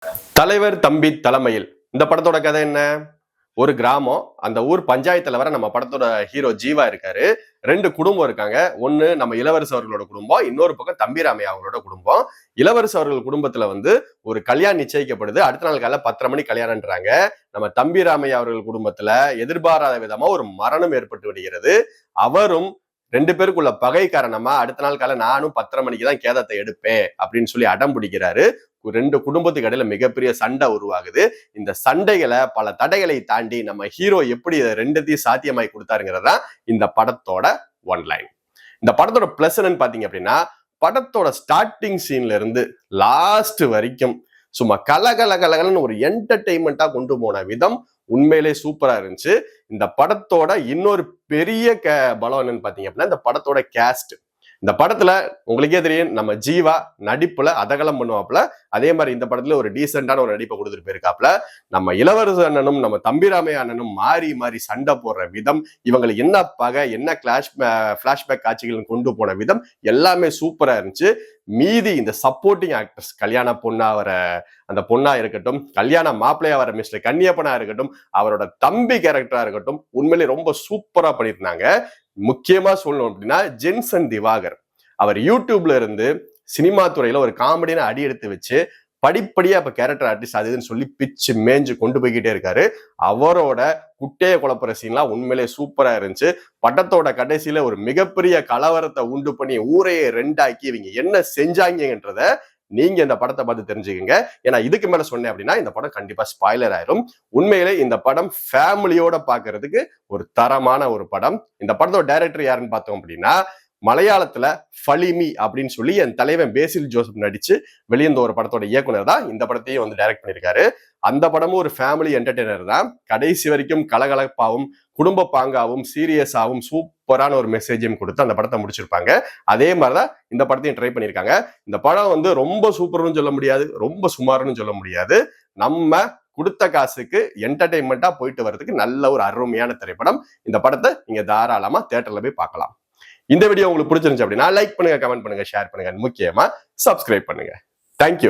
தலைவர் தம்பி தலைமையில் இந்த படத்தோட கதை என்ன? ஒரு கிராமம், அந்த ஊர் பஞ்சாயத்து தலைவரை நம்ம படத்தோட ஹீரோ ஜீவா இருக்காரு. 2 குடும்பம் இருக்காங்க. ஒண்ணு நம்ம இளவரசு அவர்களோட குடும்பம், இன்னொரு பக்கம் தம்பிராமையா அவங்களோட குடும்பம். இளவரசு அவர்கள் குடும்பத்துல ஒரு கல்யாணம் நிச்சயிக்கப்படுது. அடுத்த நாள் காலையில 10:30 மணி கல்யாணம்ன்றாங்க. நம்ம தம்பிராமையா அவர்கள் குடும்பத்துல எதிர்பாராத விதமா ஒரு மரணம் ஏற்பட்டு விடுகிறது. அவரும் 2 பேருக்குள்ள பகை காரணமா அடுத்த நாள் காலை நானும் 10:30 மணிக்கு தான் கேதத்தை எடுப்பேன் அப்படின்னு சொல்லி அடம் பிடிக்கிறாரு. 2 குடும்பத்துக்கு இடையில மிகப்பெரிய சண்டை உருவாகுது. இந்த சண்டைகளை பல தடைகளை தாண்டி நம்ம ஹீரோ எப்படி 2த்தையும் சாத்தியமாய் கொடுத்தாருங்கிறதா இந்த படத்தோட ஒன்லைன். இந்த படத்தோட பிளஸ் என்னன்னு பாத்தீங்க அப்படின்னா, படத்தோட ஸ்டார்டிங் சீன்ல இருந்து லாஸ்ட் வரைக்கும் சும்மா கலகலன்னு ஒரு என்டர்டெயின்மெண்டா கொண்டு போன விதம் உண்மையிலே சூப்பரா இருந்துச்சு. இந்த படத்தோட இன்னொரு பெரிய பலம் என்னன்னு பாத்தீங்க அப்படின்னா, இந்த படத்தோட கேஸ்ட். இந்த படத்துல உங்களுக்கே தெரியும், நம்ம ஜீவா நடிப்புல அதகலம் பண்ணுவாப்புல. அதே மாதிரி இந்த படத்துல ஒரு டீசென்டான ஒரு நடிப்பை கொடுத்துட்டு போயிருக்காப்புல. நம்ம இளவரசு அண்ணனும் நம்ம தம்பிராமையா அண்ணனும் மாறி சண்டை போடுற விதம், இவங்களுக்கு என்ன பகை, என்ன பிளாஷ்பேக் காட்சிகள் கொண்டு போன விதம் எல்லாமே சூப்பரா இருந்துச்சு. மீதி இந்த சப்போர்ட்டிங் ஆக்டர்ஸ், கல்யாண பொண்ணா வர அந்த பொண்ணா இருக்கட்டும், கல்யாண மாப்பிள்ளையா வர மிஸ்டர் கன்னியப்பனா இருக்கட்டும், அவரோட தம்பி கேரக்டரா இருக்கட்டும், உண்மையிலே ரொம்ப சூப்பரா பண்ணியிருந்தாங்க. முக்கியமா சொல்லணும் அப்படின்னா, ஜென்சன் திவாகர் அவர் யூடியூப்ல இருந்து சினிமா துறையில ஒரு காமெடியான அடி எடுத்து வச்சு படிப்படியா இப்ப கேரக்டர் ஆர்டிஸ்ட் அதுன்னு சொல்லி பிச்சு மேஞ்சு கொண்டு போய்கிட்டே இருக்காரு. அவரோட குட்டைய குழப்பற சீன்லாம் உண்மையிலே சூப்பரா இருந்துச்சு. படத்தோட கடைசியில ஒரு மிகப்பெரிய கலவரத்தை உண்டு பண்ணி ஊரையே 2ஆக்கி இவங்க என்ன செஞ்சாங்கன்றத நீங்க இந்த படத்தை பார்த்து தெரிஞ்சுக்கங்க. ஏன்னா இதுக்கு மேல சொன்னேன் அப்படின்னா இந்த படம் கண்டிப்பா ஸ்பாய்லர் ஆயிரும். உண்மையிலே இந்த படம் ஃபேமிலியோட பாக்குறதுக்கு ஒரு தரமான ஒரு படம். இந்த படத்தோட டைரக்டர் யாருன்னு பார்த்தோம் அப்படின்னா, மலையாளத்துல ஃபலிமி அப்படின்னு சொல்லி என் தலைவன் பேசில் ஜோசப் நடிச்சு வெளியந்த ஒரு படத்தோட இயக்குனர் தான் இந்த படத்தையும் டைரக்ட் பண்ணியிருக்காரு. அந்த படமும் ஒரு ஃபேமிலி என்டர்டெய்னர் தான். கடைசி வரைக்கும் கலகலப்பாவும் குடும்ப பாங்காவும் சீரியஸாவும் சூப்பரான ஒரு மெசேஜையும் கொடுத்து அந்த படத்தை முடிச்சிருப்பாங்க. அதே மாதிரிதான் இந்த படத்தையும் ட்ரை பண்ணியிருக்காங்க. இந்த படம் ரொம்ப சூப்பர்னு சொல்ல முடியாது, ரொம்ப சுமார்னு சொல்ல முடியாது. நம்ம கொடுத்த காசுக்கு என்டர்டெயின்மெண்டா போயிட்டு வர்றதுக்கு நல்ல ஒரு அருமையான திரைப்படம். இந்த படத்தை நீங்க தாராளமா தியேட்டர்ல போய் பார்க்கலாம். இந்த வீடியோ உங்களுக்கு பிடிச்சிருந்துச்சு அப்படின்னா லைக் பண்ணுங்க, கமெண்ட் பண்ணுங்க, ஷேர் பண்ணுங்க, முக்கியமா சப்ஸ்கிரைப் பண்ணுங்க. தேங்க்யூ.